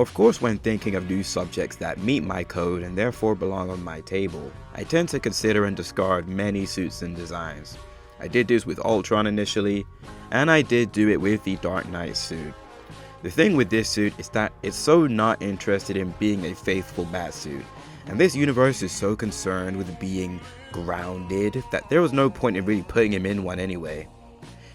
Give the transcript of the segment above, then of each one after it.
Of course, when thinking of new subjects that meet my code and therefore belong on my table, I tend to consider and discard many suits and designs. I did this with Ultron initially, and I did do it with the Dark Knight suit. The thing with this suit is that it's so not interested in being a faithful Batsuit, and this universe is so concerned with being grounded that there was no point in really putting him in one anyway.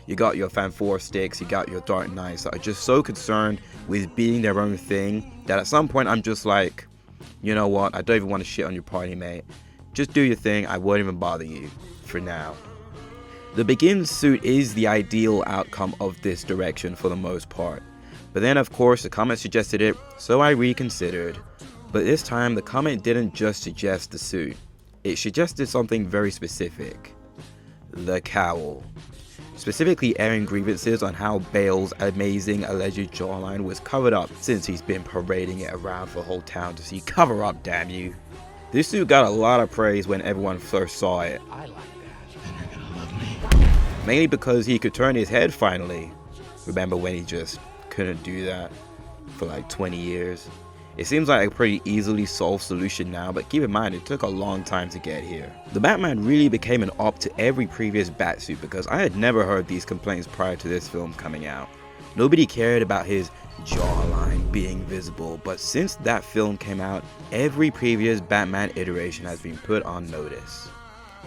You got your Fanforsticks, you got your Dark Knights that are just so concerned with being their own thing that at some point I'm just like, you know what, I don't even want to shit on your party, mate. Just do your thing, I won't even bother you, for now. The Begin suit is the ideal outcome of this direction for the most part. But then of course the comment suggested it, so I reconsidered. But this time the comment didn't just suggest the suit, it suggested something very specific. The cowl. Specifically airing grievances on how Bale's amazing alleged jawline was covered up since he's been parading it around for the whole town to see. Cover up, damn you. This suit got a lot of praise when everyone first saw it. I like that. And you're gonna love me. Mainly because he could turn his head finally. Remember when he just couldn't do that for like 20 years? It seems like a pretty easily solved solution now, but keep in mind it took a long time to get here. The Batman really became an op to every previous Batsuit because I had never heard these complaints prior to this film coming out. Nobody cared about his jawline being visible, but since that film came out, every previous Batman iteration has been put on notice.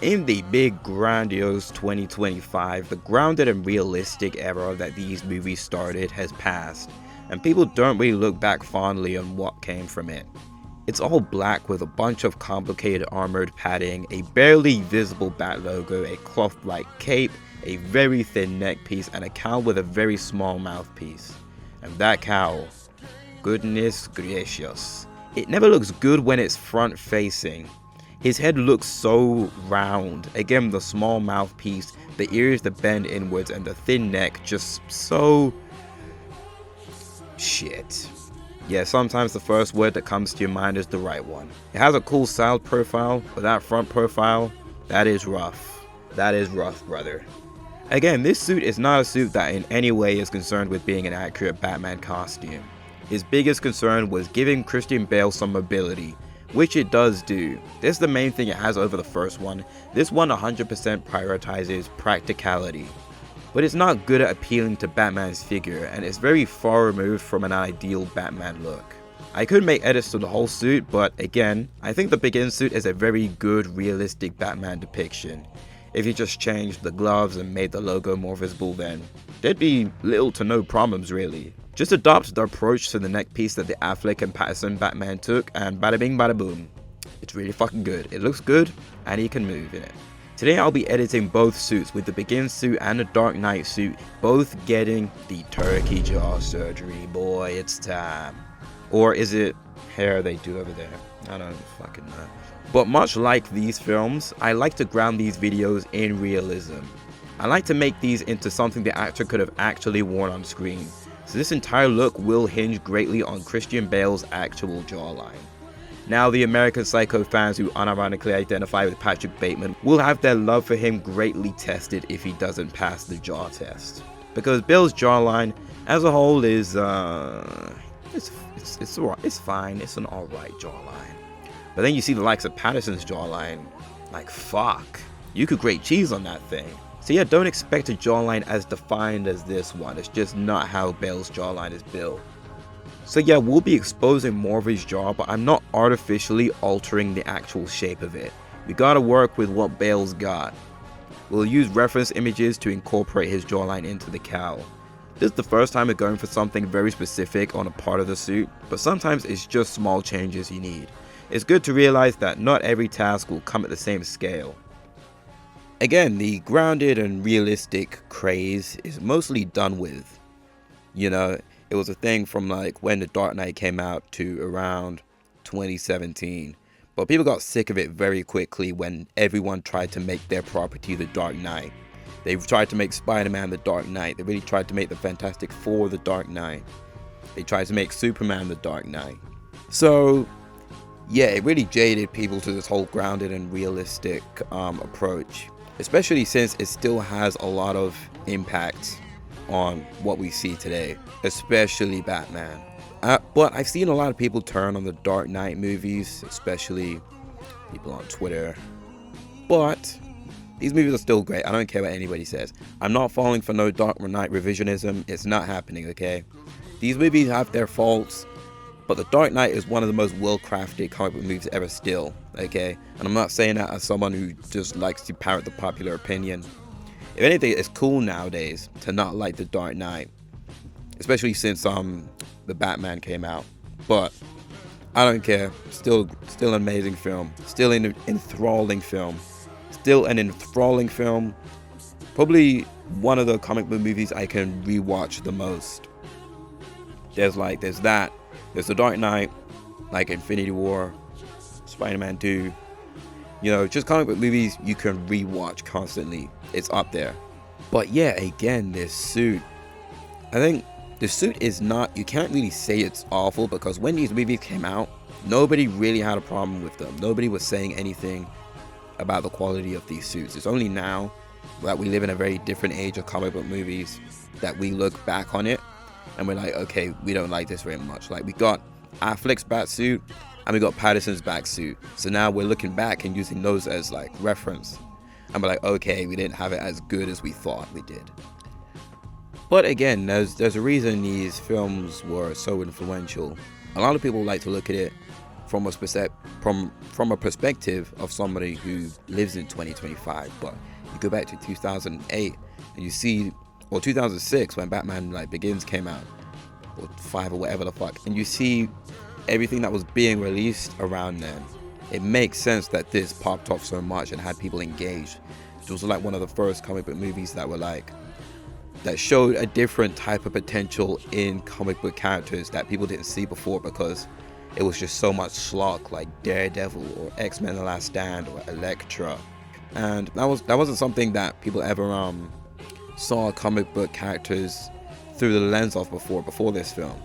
In the big grandiose 2025, the grounded and realistic era that these movies started has passed, and people don't really look back fondly on what came from it. It's all black with a bunch of complicated armored padding, a barely visible bat logo, a cloth-like cape, a very thin neck piece, and a cowl with a very small mouthpiece. And that cowl, goodness gracious, it never looks good when it's front facing. His head looks so round, again the small mouthpiece, the ears that bend inwards, and the thin neck just so... shit. Yeah, sometimes the first word that comes to your mind is the right one. It has a cool side profile, but that front profile, that is rough. That is rough, brother. Again, this suit is not a suit that in any way is concerned with being an accurate Batman costume. His biggest concern was giving Christian Bale some mobility, which it does do. This is the main thing it has over the first one. This one 100% prioritizes practicality. But it's not good at appealing to Batman's figure, and it's very far removed from an ideal Batman look. I could make edits to the whole suit, but again, I think the Begin suit is a very good, realistic Batman depiction. If you just changed the gloves and made the logo more visible, then there'd be little to no problems really. Just adopt the approach to the neck piece that the Affleck and Patterson Batman took, and bada bing bada boom. It's really fucking good. It looks good, and he can move in it. Today I'll be editing both suits, with the Begin suit and the Dark Knight suit both getting the turkey jaw surgery. Boy, it's time. Or is it hair they do over there? I don't fucking know. But much like these films, I like to ground these videos in realism. I like to make these into something the actor could have actually worn on screen. So this entire look will hinge greatly on Christian Bale's actual jawline. Now, the American Psycho fans who unironically identify with Patrick Bateman will have their love for him greatly tested if he doesn't pass the jaw test. Because Bale's jawline as a whole is, it's fine, it's an alright jawline. But then you see the likes of Patterson's jawline, like fuck, you could grate cheese on that thing. So yeah, don't expect a jawline as defined as this one, it's just not how Bale's jawline is built. So yeah, we'll be exposing more of his jaw, but I'm not artificially altering the actual shape of it. We gotta work with what Bale's got. We'll use reference images to incorporate his jawline into the cowl. This is the first time we're going for something very specific on a part of the suit, but sometimes it's just small changes you need. It's good to realize that not every task will come at the same scale. Again, the grounded and realistic craze is mostly done with. You know, it was a thing from like when The Dark Knight came out to around 2017. But people got sick of it very quickly when everyone tried to make their property The Dark Knight. They tried to make Spider-Man The Dark Knight. They really tried to make the Fantastic Four The Dark Knight. They tried to make Superman The Dark Knight. So yeah, it really jaded people to this whole grounded and realistic approach. Especially since it still has a lot of impact on what we see today, especially Batman. But I've seen a lot of people turn on the Dark Knight movies, especially people on Twitter. But these movies are still great. I don't care what anybody says. I'm not falling for no Dark Knight revisionism. It's not happening, okay? These movies have their faults, but The Dark Knight is one of the most well-crafted comic book movies ever still, okay? And I'm not saying that as someone who just likes to parrot the popular opinion. If anything, it's cool nowadays to not like The Dark Knight, especially since the Batman came out. But I don't care. Still an amazing film. Still an enthralling film. Probably one of the comic book movies I can rewatch the most. There's that. There's The Dark Knight, like Infinity War, Spider-Man 2. You know, just comic book movies you can rewatch constantly. It's up there. But yeah, again, this suit. I think the suit is not, you can't really say it's awful, because when these movies came out, nobody really had a problem with them. Nobody was saying anything about the quality of these suits. It's only now that we live in a very different age of comic book movies that we look back on it and we're like, okay, we don't like this very much. Like, we got Affleck's Batsuit and we got Pattinson's Batsuit. So now we're looking back and using those as like reference. And we're like, okay, we didn't have it as good as we thought we did. But again, there's a reason these films were so influential. A lot of people like to look at it from a perspective of somebody who lives in 2025. But you go back to 2008 and you see, or 2006 when Batman Begins came out, or 5 or whatever the fuck, and you see everything that was being released around then. It makes sense that this popped off so much and had people engaged. It was like one of the first comic book movies that were that showed a different type of potential in comic book characters that people didn't see before, because it was just so much schlock like Daredevil or X-Men The Last Stand or Elektra. And that wasn't something that people ever saw comic book characters through the lens of before this film.